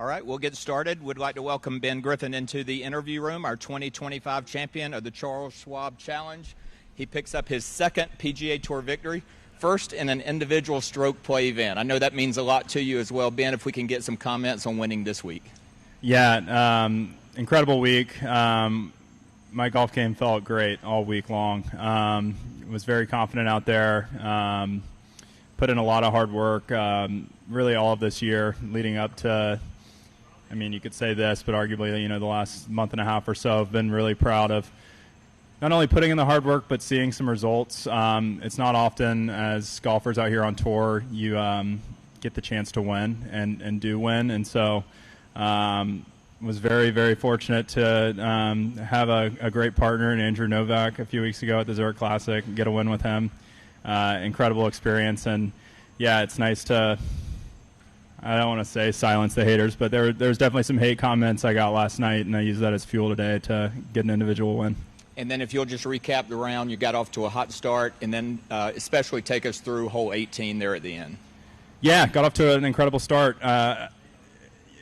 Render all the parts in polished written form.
All right, we'll get started. We'd like to welcome Ben Griffin into the interview room, our 2025 champion of the Charles Schwab Challenge. He picks up his second PGA Tour victory, first in an individual stroke play event. I know that means a lot to you as well. Ben, if we can get some comments on winning this week. Yeah, incredible week. My golf game felt great all week long. Was very confident out there. Put in a lot of hard work, really all of this year leading up to, I mean, you could say this, but arguably, the last month and a half or so, I've been really proud of not only putting in the hard work, but seeing some results. It's not often as golfers out here on tour, you get the chance to win and do win. And so was very, very fortunate to have a great partner in Andrew Novak a few weeks ago at the Zurich Classic, get a win with him. Incredible experience. And, yeah, it's nice to, I don't want to say silence the haters, but there's definitely some hate comments I got last night, and I used that as fuel today to get an individual win. And then if you'll just recap the round, you got off to a hot start, and then especially take us through hole 18 there at the end. Yeah, got off to an incredible start.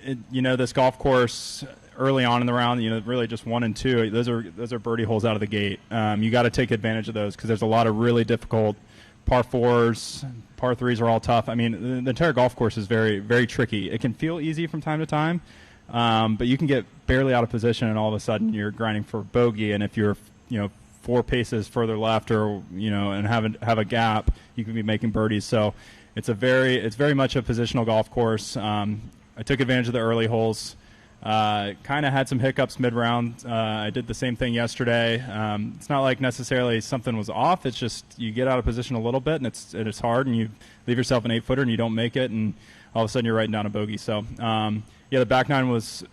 This golf course early on in the round, really just 1 and 2. Those are birdie holes out of the gate. You got to take advantage of those because there's a lot of really difficult par 4s, par 3s are all tough. I mean, the entire golf course is very, very tricky. It can feel easy from time to time, but you can get barely out of position, and all of a sudden you're grinding for bogey. And if you're 4 paces further left, or and have a gap, you can be making birdies. So it's very much a positional golf course. I took advantage of the early holes. Kind of had some hiccups mid-round. I did the same thing yesterday. It's not like necessarily something was off. It's just you get out of position a little bit, and it's hard, and you leave yourself an 8-footer, and you don't make it, and all of a sudden you're writing down a bogey. So, the back nine was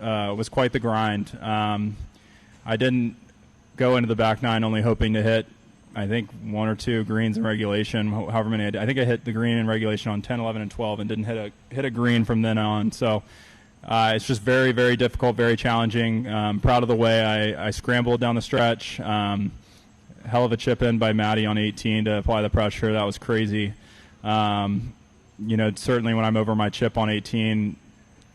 quite the grind. I didn't go into the back nine only hoping to hit, I think, 1 or 2 greens in regulation, however many I did. I think I hit the green in regulation on 10, 11, and 12 and didn't hit a green from then on. So it's just very, very difficult, very challenging. Proud of the way I scrambled down the stretch. Hell of a chip in by Matty on 18 to apply the pressure. That was crazy. Certainly when I'm over my chip on 18,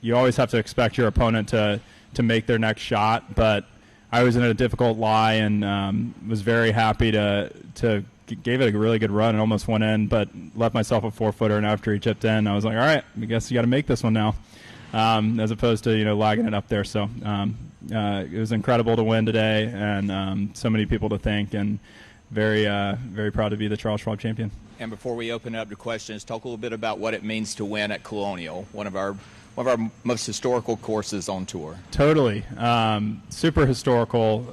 you always have to expect your opponent to make their next shot, but I was in a difficult lie and was very happy to gave it a really good run and almost went in, but left myself a 4-footer, and after he chipped in, I was like, all right, I guess you got to make this one now, as opposed to lagging it up there. So it was incredible to win today, and so many people to thank, and very very proud to be the Charles Schwab champion. And before we open up to questions, talk a little bit about what it means to win at Colonial, one of our most historical courses on tour. Totally. Super historical.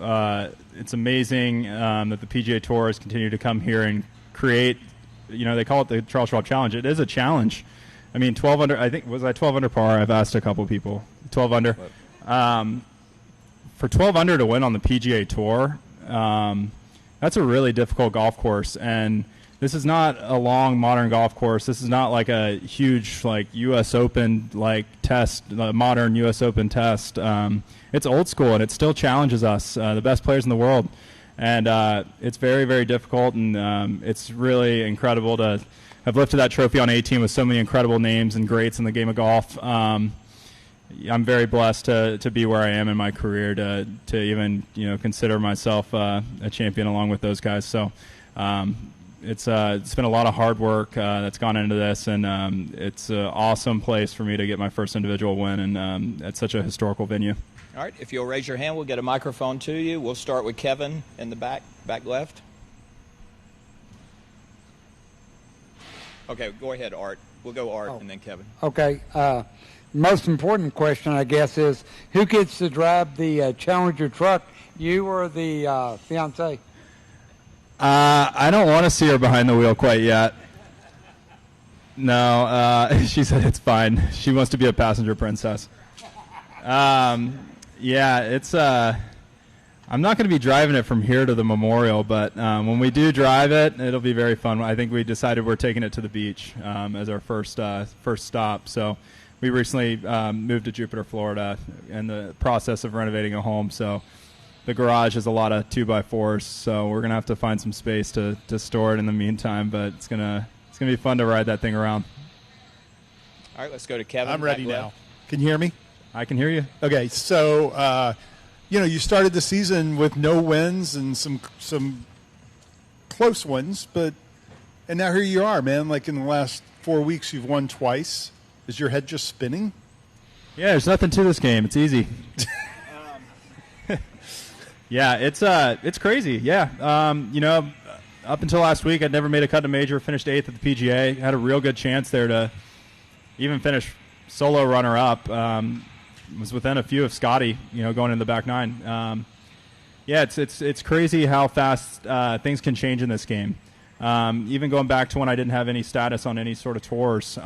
It's amazing that the PGA Tour has continued to come here and create, they call it the Charles Schwab Challenge. It is a challenge. I mean, 12 under, I think, was I 12 under par? I've asked a couple people. 12 under. For 12 under to win on the PGA Tour, that's a really difficult golf course. And this is not a long modern golf course. This is not like a huge U.S. Open test, modern U.S. Open test. It's old school, and it still challenges us, the best players in the world. And it's very, very difficult, and it's really incredible to have lifted that trophy on 18 with so many incredible names and greats in the game of golf. I'm very blessed to be where I am in my career, to even consider myself a champion along with those guys. So. It's been a lot of hard work that's gone into this, and it's an awesome place for me to get my first individual win, and it's such a historical venue. All right, if you'll raise your hand, we'll get a microphone to you. We'll start with Kevin in the back left. Okay, go ahead, Art. We'll go Art and then Kevin. Okay. Most important question, I guess, is who gets to drive the Challenger truck, you or the fiancée? I don't want to see her behind the wheel quite yet. No, she said it's fine. She wants to be a passenger princess. It's I'm not going to be driving it from here to the memorial, but when we do drive it, it'll be very fun. I think we decided we're taking it to the beach as our first stop. So we recently moved to Jupiter, Florida, in the process of renovating a home. So the garage has a lot of 2x4s, so we're gonna have to find some space to store it in the meantime. But it's gonna be fun to ride that thing around. All right, let's go to Kevin. I'm ready now. Can you hear me? I can hear you. Okay, so you started the season with no wins and some close ones, and now here you are, man. Like in the last 4 weeks, you've won twice. Is your head just spinning? Yeah, there's nothing to this game. It's easy. Yeah, it's crazy. Yeah, up until last week, I'd never made a cut to major. Finished 8th at the PGA. Had a real good chance there to even finish solo runner-up. Was within a few of Scotty, going in the back nine. Yeah, it's crazy how fast things can change in this game. Even going back to when I didn't have any status on any sort of tours,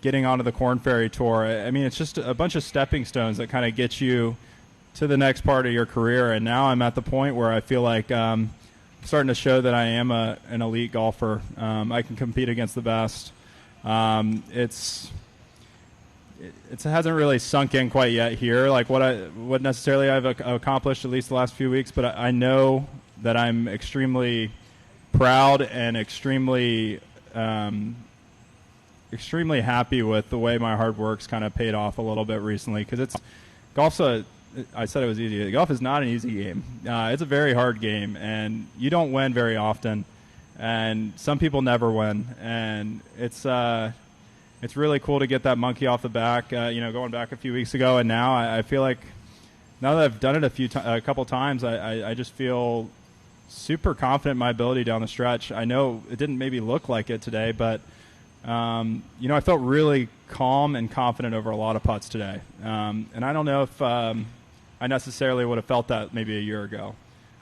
getting onto the Korn Ferry Tour. I mean, it's just a bunch of stepping stones that kind of get you to the next part of your career. And now I'm at the point where I feel like I'm starting to show that I am an elite golfer. I can compete against the best. It hasn't really sunk in quite yet here, like what necessarily I've accomplished at least the last few weeks, but I know that I'm extremely proud and extremely happy with the way my hard work's kind of paid off a little bit recently, because I said it was easy. Golf is not an easy game. It's a very hard game, and you don't win very often, and some people never win, and it's really cool to get that monkey off the back, going back a few weeks ago, and now I feel like now that I've done it a couple times, I just feel super confident in my ability down the stretch. I know it didn't maybe look like it today, but I felt really calm and confident over a lot of putts today. And I don't know if I necessarily would have felt that maybe a year ago.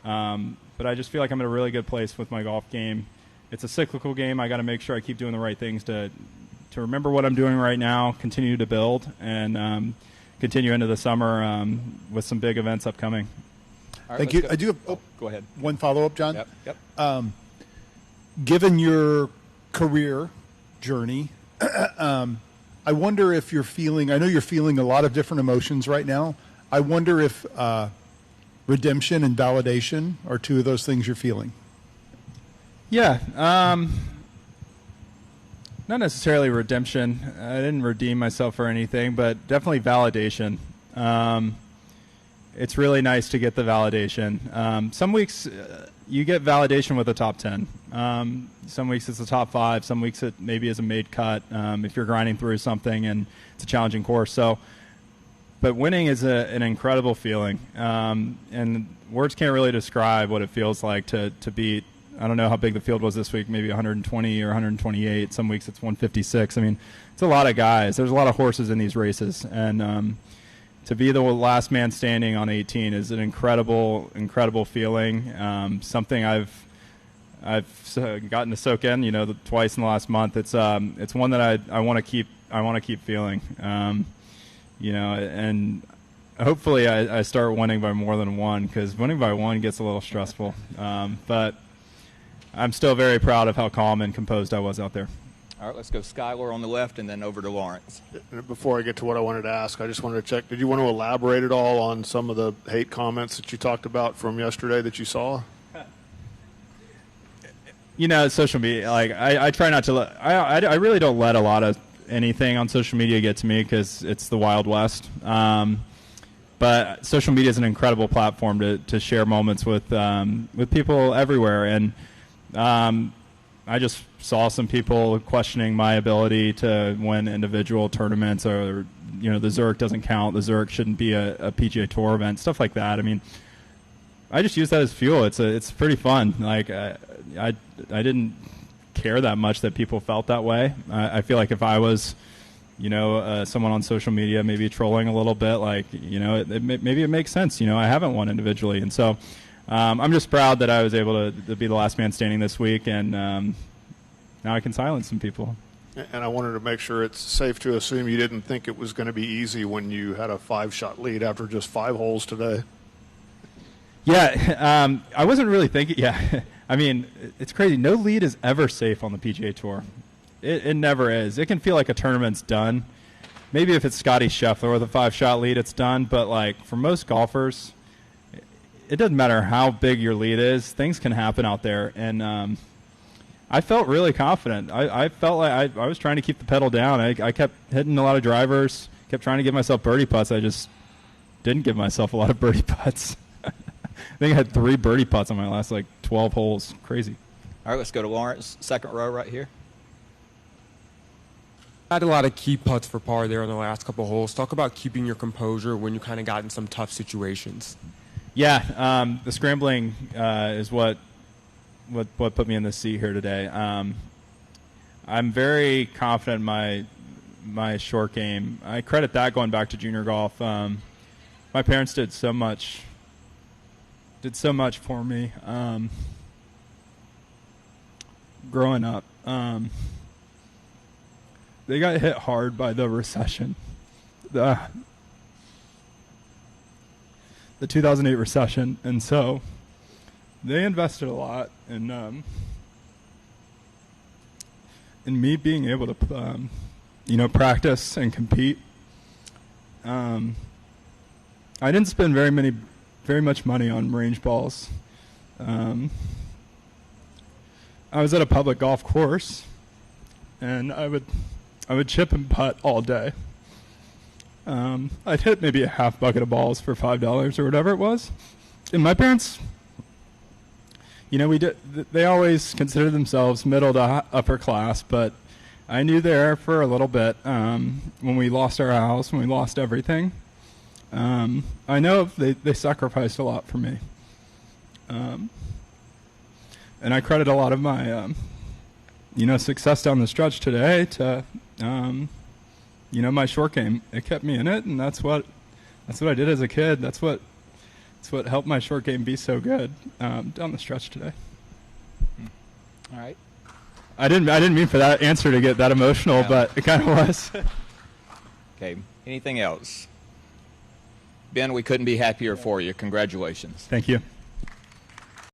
But I just feel like I'm in a really good place with my golf game. It's a cyclical game. I got to make sure I keep doing the right things to remember what I'm doing right now, continue to build, and continue into the summer with some big events upcoming. Right, thank you. Go. I do have go ahead. One follow-up, John. Yep. Given your career journey, I wonder if you're feeling – I know you're feeling a lot of different emotions right now. I wonder if redemption and validation are two of those things you're feeling. Yeah. Not necessarily redemption. I didn't redeem myself or anything, but definitely validation. It's really nice to get the validation. Some weeks you get validation with a top 10. Some weeks it's a top 5. Some weeks it maybe is a made cut if you're grinding through something and it's a challenging course. But winning is an incredible feeling, and words can't really describe what it feels like to beat. I don't know how big the field was this week, maybe 120 or 128. Some weeks it's 156. I mean, it's a lot of guys. There's a lot of horses in these races, and to be the last man standing on 18 is an incredible, incredible feeling. Something I've gotten to soak in, twice in the last month. It's one that I want to keep. I want to keep feeling. And hopefully I start winning by more than one, because winning by one gets a little stressful. But I'm still very proud of how calm and composed I was out there. All right, let's go Skylar on the left and then over to Lawrence. Before I get to what I wanted to ask, I just wanted to check, did you want to elaborate at all on some of the hate comments that you talked about from yesterday that you saw? Social media, like I try not to I really don't let a lot of anything on social media get to me, because it's the Wild West. But social media is an incredible platform to share moments with people everywhere, and I just saw some people questioning my ability to win individual tournaments, or the Zurich doesn't count, the Zurich shouldn't be a PGA Tour event, stuff like that. I mean, I just use that as fuel. It's pretty fun. Like I didn't care that much that people felt that way. I feel like if I was someone on social media maybe trolling a little bit, maybe it makes sense. I haven't won individually, and so I'm just proud that I was able to be the last man standing this week, and now I can silence some people. And I wanted to make sure it's safe to assume you didn't think it was going to be easy when you had a 5-shot lead after just 5 holes today. Yeah, I wasn't really thinking. Yeah, I mean, it's crazy. No lead is ever safe on the PGA Tour. It never is. It can feel like a tournament's done. Maybe if it's Scotty Scheffler with a 5-shot lead, it's done. But for most golfers, it doesn't matter how big your lead is. Things can happen out there, and I felt really confident. I felt like I was trying to keep the pedal down. I kept hitting a lot of drivers, kept trying to give myself birdie putts. I just didn't give myself a lot of birdie putts. I think I had 3 birdie putts on my last 12 holes. Crazy. All right, let's go to Lawrence, second row right here. Had a lot of key putts for par there on the last couple holes. Talk about keeping your composure when you kind of got in some tough situations. Yeah, the scrambling is what put me in the seat here today. I'm very confident in my short game. I credit that going back to junior golf. My parents did so much for me growing up. They got hit hard by the recession. The 2008 recession, and so they invested a lot in me being able to practice and compete. I didn't spend very much money on range balls. I was at a public golf course, and I would chip and putt all day. I'd hit maybe a half bucket of balls for $5 or whatever it was. And my parents, they always considered themselves middle to upper class, but I knew there for a little bit when we lost our house, when we lost everything. I know they sacrificed a lot for me. And I credit a lot of my, success down the stretch today to, my short game. It kept me in it, and that's what I did as a kid. That's what helped my short game be so good down the stretch today. All right. I didn't mean for that answer to get that emotional, but it kind of was. Okay. Anything else? Ben, we couldn't be happier for you. Congratulations. Thank you.